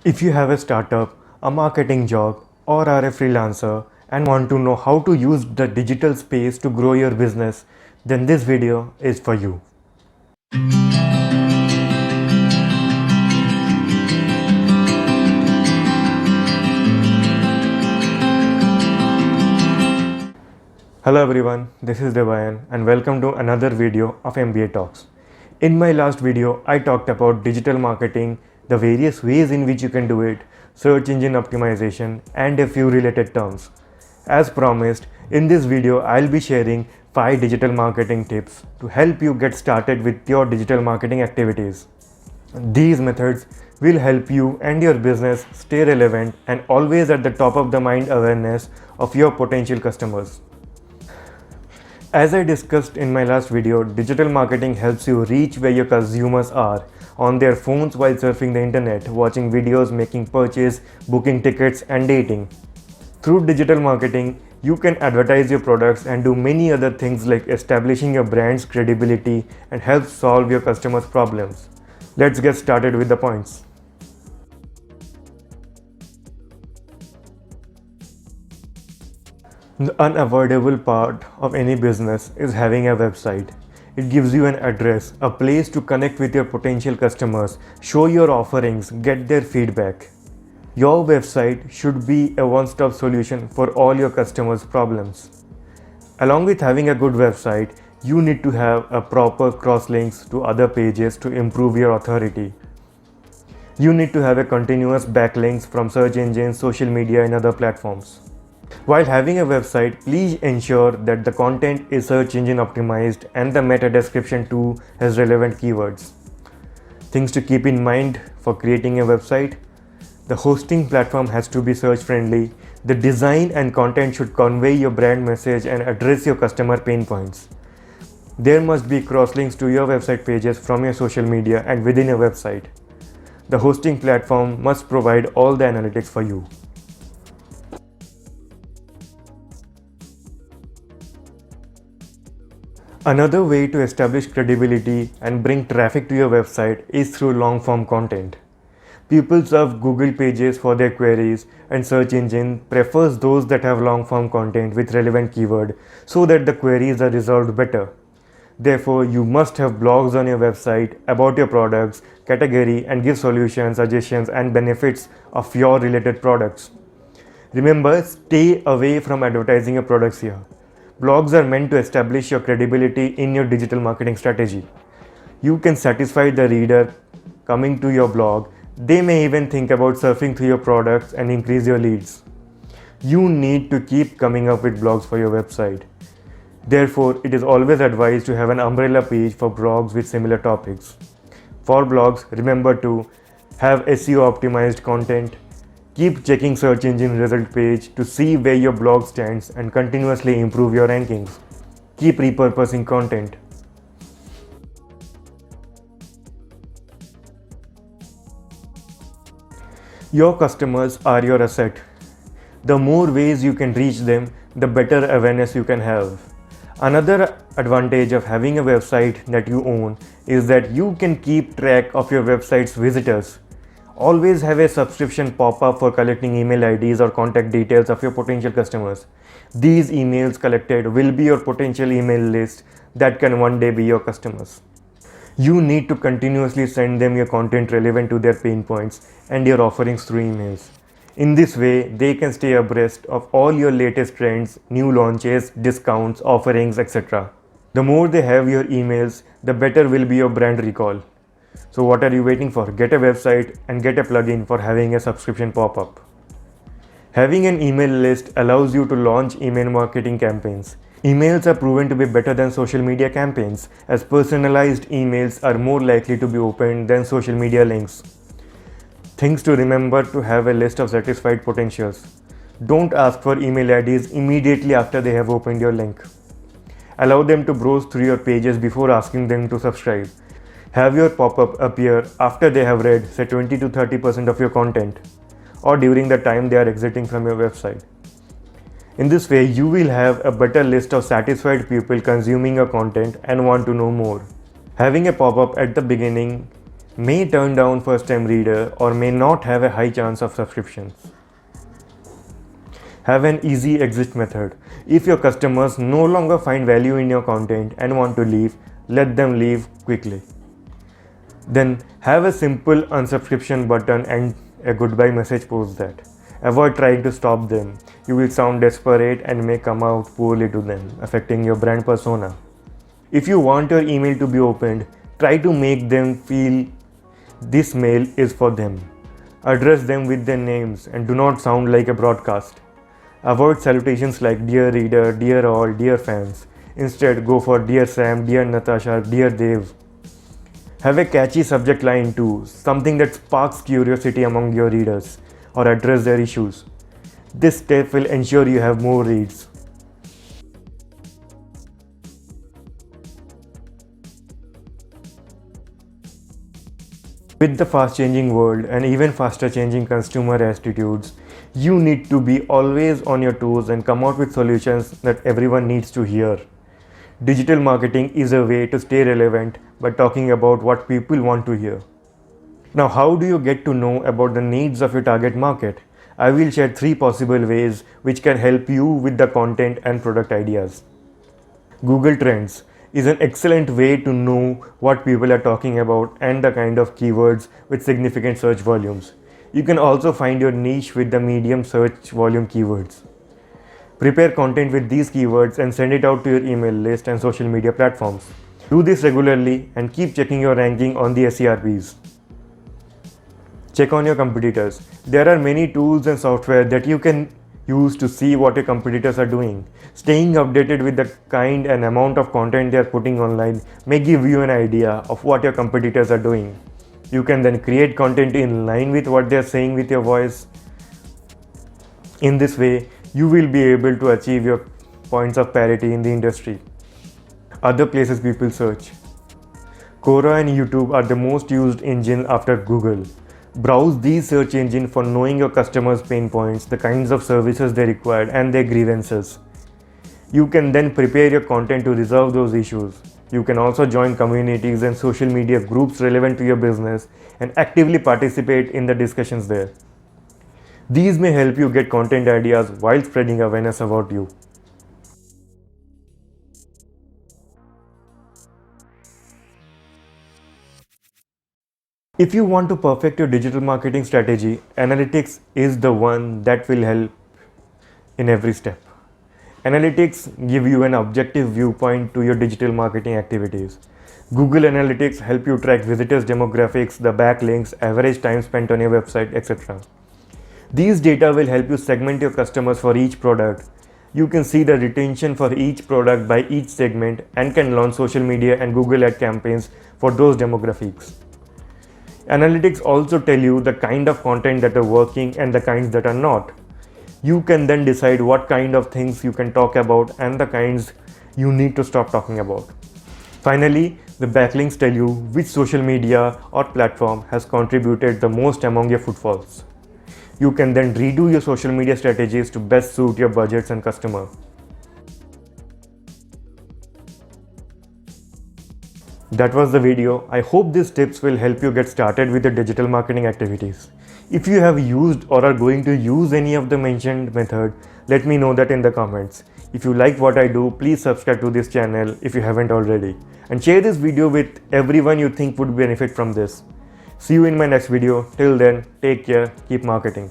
If you have a startup, a marketing job, or are a freelancer and want to know how to use the digital space to grow your business, then this video is for you. Hello everyone, this is Devayan and welcome to another video of MBA Talks. In my last video, I talked about digital marketing, the various ways in which you can do it, search engine optimization, and a few related terms. As promised, in this video, I'll be sharing 5 digital marketing tips to help you get started with your digital marketing activities. These methods will help you and your business stay relevant and always at the top of the mind awareness of your potential customers. As I discussed in my last video, digital marketing helps you reach where your consumers are on their phones while surfing the internet, watching videos, making purchase, booking tickets, and dating. Through digital marketing, you can advertise your products and do many other things like establishing your brand's credibility and help solve your customers' problems. Let's get started with the points. The unavoidable part of any business is having a website. It gives you an address, a place to connect with your potential customers, show your offerings, get their feedback. Your website should be a one-stop solution for all your customers' problems. Along with having a good website, you need to have a proper cross-links to other pages to improve your authority. You need to have a continuous backlinks from search engines, social media, and other platforms. While having a website, please ensure that the content is search engine optimized and the meta description too has relevant keywords. Things to keep in mind for creating a website: the hosting platform has to be search friendly. The design and content should convey your brand message and address your customer pain points. There must be cross-links to your website pages from your social media and within your website. The hosting platform must provide all the analytics for you. Another way to establish credibility and bring traffic to your website is through long-form content. People surf Google pages for their queries and search engine prefers those that have long-form content with relevant keyword so that the queries are resolved better. Therefore, you must have blogs on your website about your products, category, and give solutions, suggestions, and benefits of your related products. Remember, stay away from advertising your products here. Blogs are meant to establish your credibility in your digital marketing strategy. You can satisfy the reader coming to your blog. They may even think about surfing through your products and increase your leads. You need to keep coming up with blogs for your website. Therefore, it is always advised to have an umbrella page for blogs with similar topics. For blogs, remember to have SEO optimized content. Keep checking search engine result page to see where your blog stands and continuously improve your rankings. Keep repurposing content. Your customers are your asset. The more ways you can reach them, the better awareness you can have. Another advantage of having a website that you own is that you can keep track of your website's visitors. Always have a subscription pop-up for collecting email IDs or contact details of your potential customers. These emails collected will be your potential email list that can one day be your customers. You need to continuously send them your content relevant to their pain points and your offerings through emails. In this way, they can stay abreast of all your latest trends, new launches, discounts, offerings, etc. The more they have your emails, the better will be your brand recall. So what are you waiting for? Get a website and get a plugin for having a subscription pop-up. Having an email list allows you to launch email marketing campaigns. Emails are proven to be better than social media campaigns, as personalized emails are more likely to be opened than social media links. Things to remember: to have a list of satisfied potentials. Don't ask for email IDs immediately after they have opened your link. Allow them to browse through your pages before asking them to subscribe. Have your pop-up appear after they have read, say, 20 to 30% of your content, or during the time they are exiting from your website. In this way, you will have a better list of satisfied people consuming your content and want to know more. Having a pop-up at the beginning may turn down first-time reader or may not have a high chance of subscriptions. Have an easy exit method. If your customers no longer find value in your content and want to leave, let them leave quickly. Then have a simple unsubscription button and a goodbye message post that. Avoid trying to stop them. You will sound desperate and may come out poorly to them, affecting your brand persona. If you want your email to be opened, try to make them feel this mail is for them. Address them with their names and do not sound like a broadcast. Avoid salutations like Dear Reader, Dear All, Dear Fans. Instead, go for Dear Sam, Dear Natasha, Dear Dave. Have a catchy subject line too, something that sparks curiosity among your readers or address their issues. This step will ensure you have more reads. With the fast changing world and even faster changing consumer attitudes, you need to be always on your toes and come out with solutions that everyone needs to hear. Digital marketing is a way to stay relevant by talking about what people want to hear. Now, how do you get to know about the needs of your target market? I will share 3 possible ways which can help you with the content and product ideas. Google Trends is an excellent way to know what people are talking about and the kind of keywords with significant search volumes. You can also find your niche with the medium search volume keywords. Prepare content with these keywords and send it out to your email list and social media platforms. Do this regularly and keep checking your ranking on the SERPs. Check on your competitors. There are many tools and software that you can use to see what your competitors are doing. Staying updated with the kind and amount of content they are putting online may give you an idea of what your competitors are doing. You can then create content in line with what they are saying with your voice. In this way, you will be able to achieve your points of parity in the industry. Other places people search. Quora and YouTube are the most used engine after Google. Browse these search engines for knowing your customers' pain points, the kinds of services they require, and their grievances. You can then prepare your content to resolve those issues. You can also join communities and social media groups relevant to your business and actively participate in the discussions there. These may help you get content ideas while spreading awareness about you. If you want to perfect your digital marketing strategy, analytics is the one that will help in every step. Analytics give you an objective viewpoint to your digital marketing activities. Google Analytics help you track visitors' demographics, the backlinks, average time spent on your website, etc. These data will help you segment your customers for each product. You can see the retention for each product by each segment and can launch social media and Google ad campaigns for those demographics. Analytics also tell you the kind of content that are working and the kinds that are not. You can then decide what kind of things you can talk about and the kinds you need to stop talking about. Finally, the backlinks tell you which social media or platform has contributed the most among your footfalls. You can then redo your social media strategies to best suit your budgets and customer. That was the video. I hope these tips will help you get started with your digital marketing activities. If you have used or are going to use any of the mentioned method, let me know that in the comments. If you like what I do, please subscribe to this channel if you haven't already. And share this video with everyone you think would benefit from this. See you in my next video. Till then, take care, keep marketing.